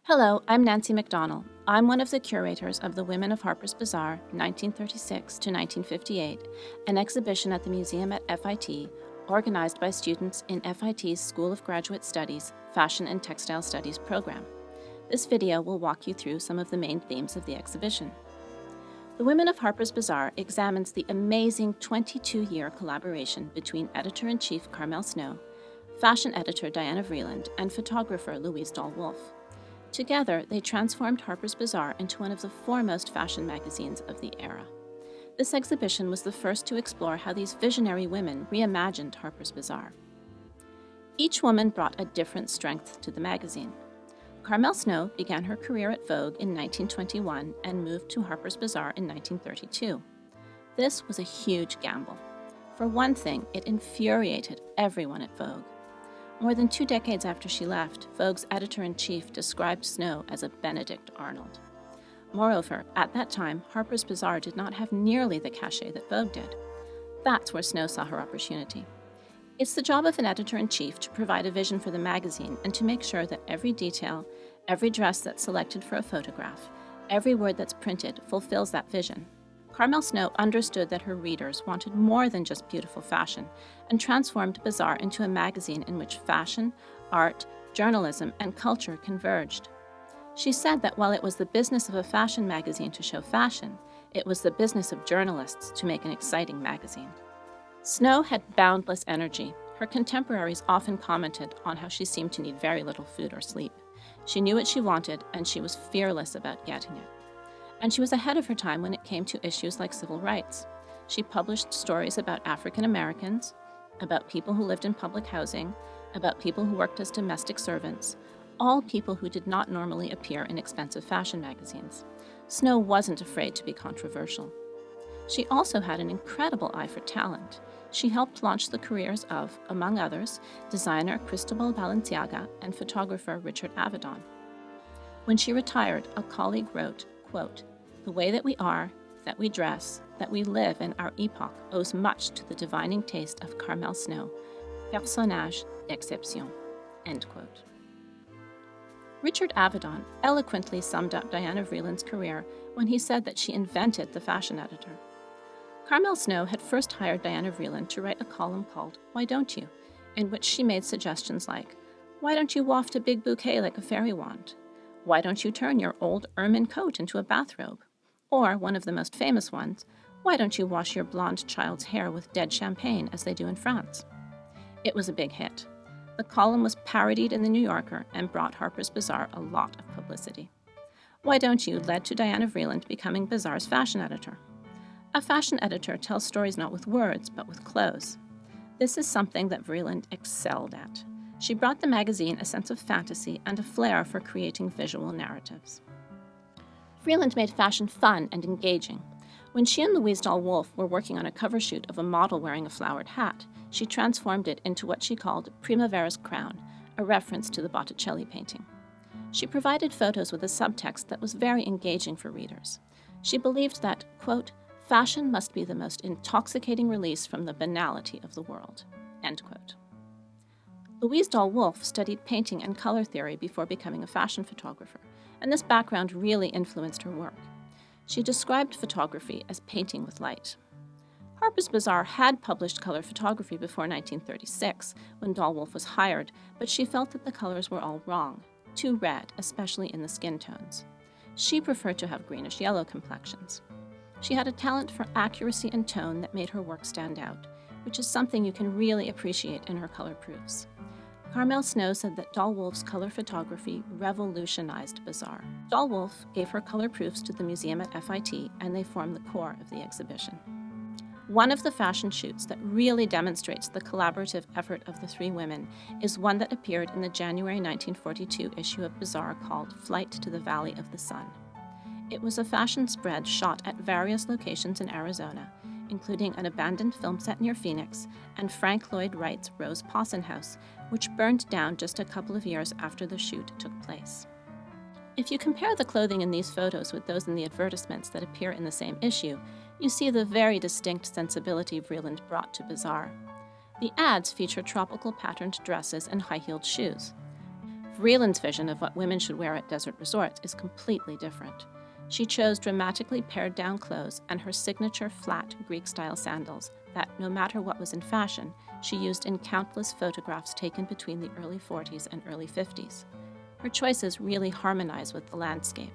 Hello, I'm Nancy MacDonell. I'm one of the curators of the Women of Harper's Bazaar 1936 to 1958, an exhibition at the museum at FIT, organized by students in FIT's School of Graduate Studies Fashion and Textile Studies program. This video will walk you through some of the main themes of the exhibition. The Women of Harper's Bazaar examines the amazing 22-year collaboration between editor-in-chief Carmel Snow, fashion editor Diana Vreeland, and photographer Louise Dahl-Wolfe. Together, they transformed Harper's Bazaar into one of the foremost fashion magazines of the era. This exhibition was the first to explore how these visionary women reimagined Harper's Bazaar. Each woman brought a different strength to the magazine. Carmel Snow began her career at Vogue in 1921 and moved to Harper's Bazaar in 1932. This was a huge gamble. For one thing, it infuriated everyone at Vogue. More than 2 decades after she left, Vogue's editor-in-chief described Snow as a Benedict Arnold. Moreover, at that time, Harper's Bazaar did not have nearly the cachet that Vogue did. That's where Snow saw her opportunity. It's the job of an editor-in-chief to provide a vision for the magazine and to make sure that every detail, every dress that's selected for a photograph, every word that's printed fulfills that vision. Carmel Snow understood that her readers wanted more than just beautiful fashion and transformed Bazaar into a magazine in which fashion, art, journalism, and culture converged. She said that while it was the business of a fashion magazine to show fashion, it was the business of journalists to make an exciting magazine. Snow had boundless energy. Her contemporaries often commented on how she seemed to need very little food or sleep. She knew what she wanted, and she was fearless about getting it. And she was ahead of her time when it came to issues like civil rights. She published stories about African Americans, about people who lived in public housing, about people who worked as domestic servants, all people who did not normally appear in expensive fashion magazines. Snow wasn't afraid to be controversial. She also had an incredible eye for talent. She helped launch the careers of, among others, designer Cristobal Balenciaga and photographer Richard Avedon. When she retired, a colleague wrote, quote, "The way that we are, that we dress, that we live in our epoch owes much to the divining taste of Carmel Snow, personnage d'exception," end quote. Richard Avedon eloquently summed up Diana Vreeland's career when he said that she invented the fashion editor. Carmel Snow had first hired Diana Vreeland to write a column called Why Don't You?, in which she made suggestions like, "Why don't you waft a big bouquet like a fairy wand? Why don't you turn your old ermine coat into a bathrobe?" Or, one of the most famous ones, "Why don't you wash your blonde child's hair with dead champagne as they do in France?" It was a big hit. The column was parodied in The New Yorker and brought Harper's Bazaar a lot of publicity. Why Don't You led to Diana Vreeland becoming Bazaar's fashion editor. A fashion editor tells stories not with words, but with clothes. This is something that Vreeland excelled at. She brought the magazine a sense of fantasy and a flair for creating visual narratives. Vreeland made fashion fun and engaging. When she and Louise Dahl-Wolfe were working on a cover shoot of a model wearing a flowered hat, she transformed it into what she called Primavera's Crown, a reference to the Botticelli painting. She provided photos with a subtext that was very engaging for readers. She believed that, quote, "Fashion must be the most intoxicating release from the banality of the world," end quote. Louise Dahl-Wolfe studied painting and color theory before becoming a fashion photographer, and this background really influenced her work. She described photography as painting with light. Harper's Bazaar had published color photography before 1936, when Dahl-Wolfe was hired, but she felt that the colors were all wrong, too red, especially in the skin tones. She preferred to have greenish-yellow complexions. She had a talent for accuracy and tone that made her work stand out, which is something you can really appreciate in her color proofs. Carmel Snow said that Dahl-Wolfe's color photography revolutionized Bazaar. Dahl-Wolfe gave her color proofs to the museum at FIT, and they form the core of the exhibition. One of the fashion shoots that really demonstrates the collaborative effort of the three women is one that appeared in the January 1942 issue of Bazaar called Flight to the Valley of the Sun. It was a fashion spread shot at various locations in Arizona, including an abandoned film set near Phoenix and Frank Lloyd Wright's Rose Posson House, which burned down just a couple of years after the shoot took place. If you compare the clothing in these photos with those in the advertisements that appear in the same issue, you see the very distinct sensibility Vreeland brought to Bazaar. The ads feature tropical patterned dresses and high-heeled shoes. Vreeland's vision of what women should wear at desert resorts is completely different. She chose dramatically pared-down clothes and her signature flat Greek-style sandals that, no matter what was in fashion, she used in countless photographs taken between the early 40s and early 50s. Her choices really harmonize with the landscape.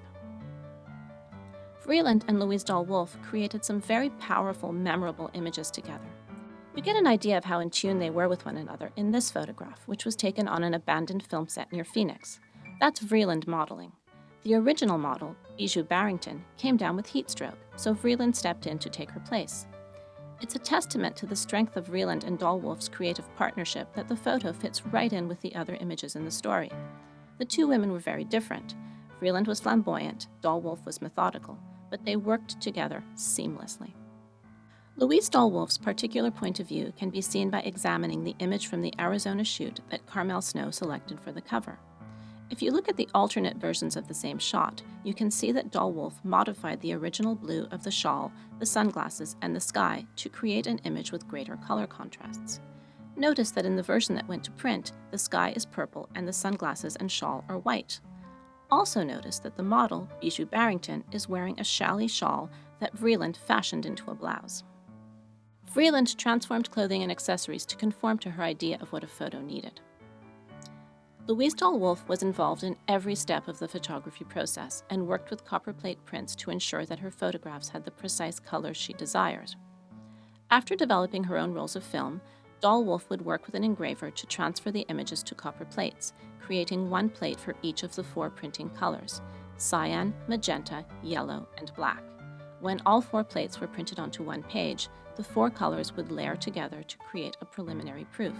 Vreeland and Louise Dahl-Wolfe created some very powerful, memorable images together. You get an idea of how in tune they were with one another in this photograph, which was taken on an abandoned film set near Phoenix. That's Vreeland modeling. The original model, Bijou Barrington, came down with heat stroke, so Vreeland stepped in to take her place. It's a testament to the strength of Vreeland and Dahl-Wolfe's creative partnership that the photo fits right in with the other images in the story. The two women were very different. Vreeland was flamboyant, Dahl-Wolfe was methodical, but they worked together seamlessly. Louise Dahl-Wolfe's particular point of view can be seen by examining the image from the Arizona shoot that Carmel Snow selected for the cover. If you look at the alternate versions of the same shot, you can see that Dahl-Wolfe modified the original blue of the shawl, the sunglasses, and the sky to create an image with greater color contrasts. Notice that in the version that went to print, the sky is purple and the sunglasses and shawl are white. Also notice that the model, Bijou Barrington, is wearing a challis shawl that Vreeland fashioned into a blouse. Vreeland transformed clothing and accessories to conform to her idea of what a photo needed. Louise Dahl-Wolfe was involved in every step of the photography process and worked with copperplate prints to ensure that her photographs had the precise colors she desired. After developing her own rolls of film, Dahl-Wolfe would work with an engraver to transfer the images to copper plates, creating one plate for each of the 4 printing colors: cyan, magenta, yellow, and black. When all 4 plates were printed onto one page, the 4 colors would layer together to create a preliminary proof.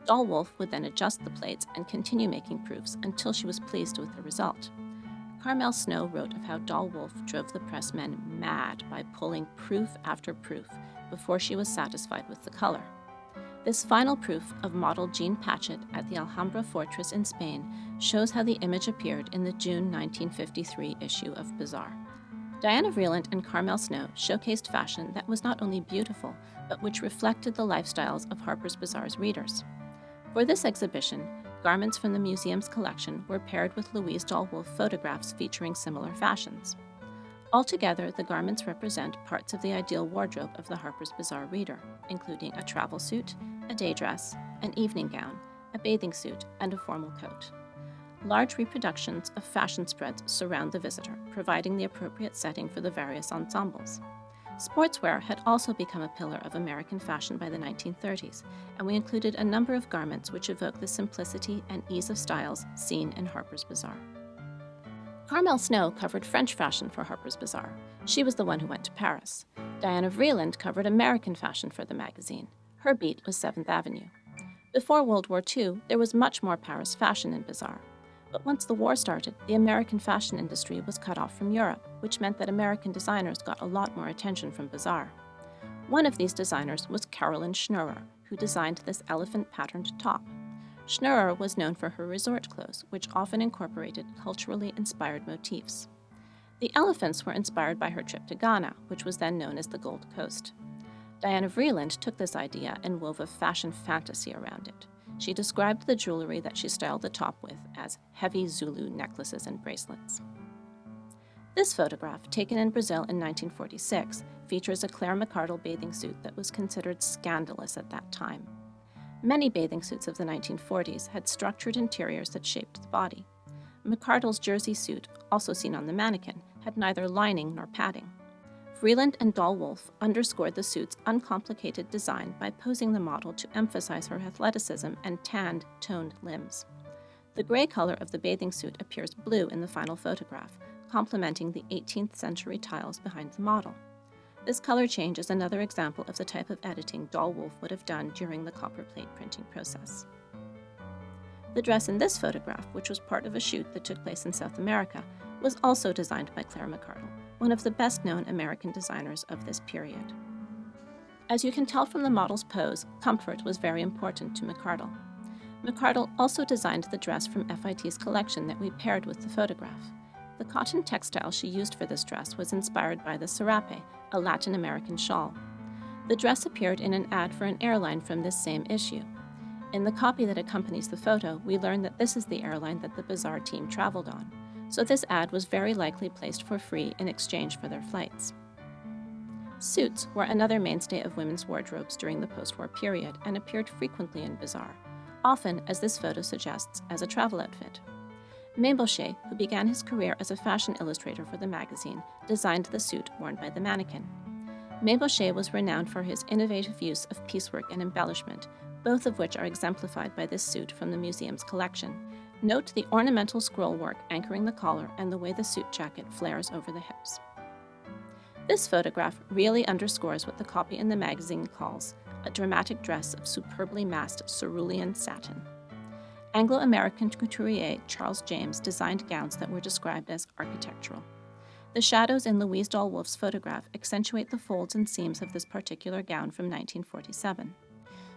Dahl-Wolfe would then adjust the plates and continue making proofs until she was pleased with the result. Carmel Snow wrote of how Dahl-Wolfe drove the pressmen mad by pulling proof after proof before she was satisfied with the color. This final proof of model Jean Patchett at the Alhambra Fortress in Spain shows how the image appeared in the June 1953 issue of Bazaar. Diana Vreeland and Carmel Snow showcased fashion that was not only beautiful, but which reflected the lifestyles of Harper's Bazaar's readers. For this exhibition, garments from the museum's collection were paired with Louise Dahl-Wolfe photographs featuring similar fashions. Altogether, the garments represent parts of the ideal wardrobe of the Harper's Bazaar reader, including a travel suit, a day dress, an evening gown, a bathing suit, and a formal coat. Large reproductions of fashion spreads surround the visitor, providing the appropriate setting for the various ensembles. Sportswear had also become a pillar of American fashion by the 1930s, and we included a number of garments which evoke the simplicity and ease of styles seen in Harper's Bazaar. Carmel Snow covered French fashion for Harper's Bazaar. She was the one who went to Paris. Diana Vreeland covered American fashion for the magazine. Her beat was 7th Avenue. Before World War II, there was much more Paris fashion in Bazaar. But once the war started, the American fashion industry was cut off from Europe, which meant that American designers got a lot more attention from Bazaar. One of these designers was Carolyn Schnorrer, who designed this elephant-patterned top. Schnorrer was known for her resort clothes, which often incorporated culturally inspired motifs. The elephants were inspired by her trip to Ghana, which was then known as the Gold Coast. Diana Vreeland took this idea and wove a fashion fantasy around it. She described the jewelry that she styled the top with as heavy Zulu necklaces and bracelets. This photograph, taken in Brazil in 1946, features a Clara Mcardle bathing suit that was considered scandalous at that time. Many bathing suits of the 1940s had structured interiors that shaped the body. Mcardle's jersey suit, also seen on the mannequin, had neither lining nor padding. Vreeland and Dahl-Wolfe underscored the suit's uncomplicated design by posing the model to emphasize her athleticism and tanned, toned limbs. The gray color of the bathing suit appears blue in the final photograph, complementing the 18th century tiles behind the model. This color change is another example of the type of editing Dahl-Wolfe would have done during the copperplate printing process. The dress in this photograph, which was part of a shoot that took place in South America, was also designed by Clara Mcardle, one of the best-known American designers of this period. As you can tell from the model's pose, comfort was very important to Mcardle. Mcardle also designed the dress from FIT's collection that we paired with the photograph. The cotton textile she used for this dress was inspired by the serape, a Latin American shawl. The dress appeared in an ad for an airline from this same issue. In the copy that accompanies the photo, we learn that this is the airline that the Bazaar team traveled on, so this ad was very likely placed for free in exchange for their flights. Suits were another mainstay of women's wardrobes during the post-war period and appeared frequently in Bazaar, often, as this photo suggests, as a travel outfit. Mabochet, who began his career as a fashion illustrator for the magazine, designed the suit worn by the mannequin. Mabochet was renowned for his innovative use of piecework and embellishment, both of which are exemplified by this suit from the museum's collection. Note the ornamental scroll work anchoring the collar and the way the suit jacket flares over the hips. This photograph really underscores what the copy in the magazine calls a dramatic dress of superbly massed cerulean satin. Anglo-American couturier Charles James designed gowns that were described as architectural. The shadows in Louise Dahl-Wolfe's photograph accentuate the folds and seams of this particular gown from 1947.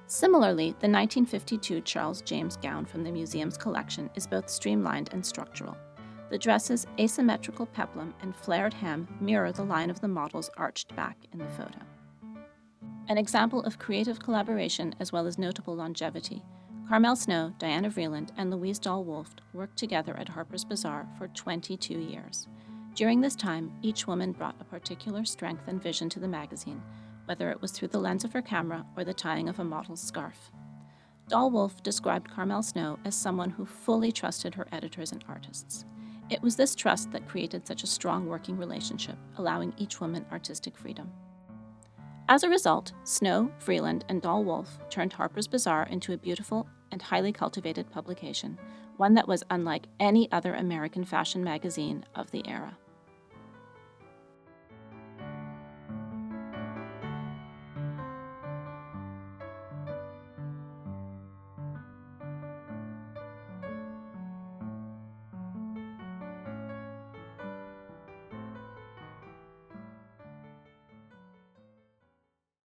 Similarly, the 1952 Charles James gown from the museum's collection is both streamlined and structural. The dress's asymmetrical peplum and flared hem mirror the line of the model's arched back in the photo. An example of creative collaboration as well as notable longevity, Carmel Snow, Diana Vreeland, and Louise Dahl-Wolfe worked together at Harper's Bazaar for 22 years. During this time, each woman brought a particular strength and vision to the magazine, whether it was through the lens of her camera or the tying of a model's scarf. Dahl-Wolfe described Carmel Snow as someone who fully trusted her editors and artists. It was this trust that created such a strong working relationship, allowing each woman artistic freedom. As a result, Snow, Vreeland, and Dahl-Wolfe turned Harper's Bazaar into a beautiful and highly cultivated publication, one that was unlike any other American fashion magazine of the era.